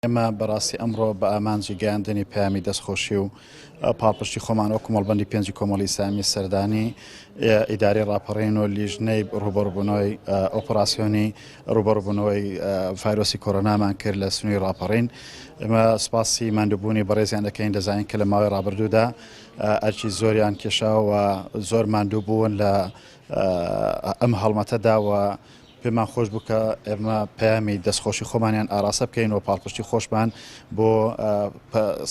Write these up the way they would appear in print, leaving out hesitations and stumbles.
ئێمە بەڕاستی ئەمڕۆ بە ئامانجی گەیاندنی پامی دەستخۆشی و پاڵپشتی خۆمان وەکو مەڵبەندی پێنجی کۆمەڵی ئیسلامی سەردانی ئیداری ڕاپەڕین و لیژنەی ڕوبەڕبوونەوەی ئۆپەراسیۆنی ڕوبەڕبوونەوەی ڤایرۆسی کۆرۆنامان کرد لە سنووری ڕاپەڕین. ئێمە سپاسی ماندووبوونی بەڕێزیان دەکەین دەزانین کە لە ماوەی ڕابردوودا ئەرچی زۆریان کێشاوە زۆر ماندوو بوون لە ئەم هەڵمەتەداوە. پێمان خۆش بوو کە ئێمە پامی دەستخۆشی خۆمانیان ئاراسە بکەین و پاڵپشتی خۆشمان بۆ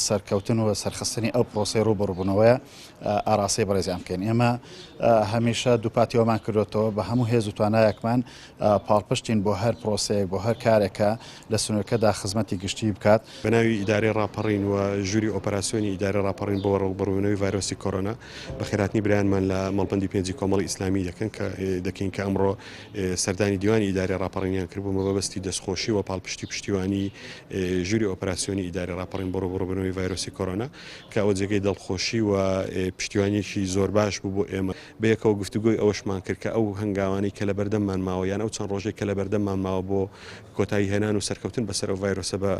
سەرکەوتن و سەرخستنی ئەو پرۆسی ڕوبەڕبوونەوەیە ئاراسی بەڕێزیان بکەین. ئێمە هەمیشە دووپاتیەوەمان کردوێتەوە بە هەموو هێز و توانایەکمان پاڵپشتین بۆ هەر پرۆسەیەک بۆ هەر کارێکە لە سنوورەکەدا خزمەتی گشتی بکات. بەناوی ئیدارەی ڕاپەڕین و ژووری ئۆپەراسیۆنی ئیدارە ڕاپەڕین بۆ ڕوبەڕبوونەوەی ڤایرۆسی کۆرۆنا بە خێراتنی برایانمان لە مەڵبەندی پێنجی کۆمەڵی ئیسلامی دەکەین کە ئەمڕۆ سەردانی دیوانی ئیدارەی ڕاپەڕینیان کردبوو مەبەستی دەستخۆشی و پاڵپشتی پشتیوانی ژووری ئۆپەراسیۆنی ئیدارەی ڕاپەڕین بۆ ڕوبەڕبوونەوەی ڤایرۆسی کۆرۆنا کە ئەوە جێگەی دڵخۆشی و پشتیوانیەکی زۆر باش بوو بۆ ئێمە. بەیەکەوە گفتوگۆی ئەوەشمان کرد کە ئەو هەنگاوانی کە لە بەردەممان ماوە یان ئەو چەند ڕۆژێک کە لە بەردەممان ماوە بۆ کۆتایی هێنان و سەرکەوتن بەسەر ئەو ڤایرۆسە بە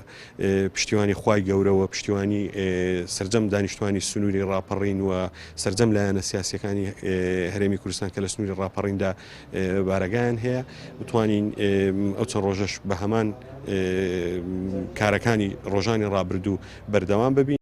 پشتیوانی خوای گەورەوە پشتیوانی سەرجەم دانیشتوانی سنووری ڕاپەڕین و سەرجەم لایەنە سیاسیەکانی هەرێمی کوردستان کە لە سنووری ڕاپەڕیندا بارەگایان هەیە بتوانین ئەو چەند ڕۆژەش بە هەمان کارەکانی ڕۆژانی ڕابردوو بەردەوام ببین.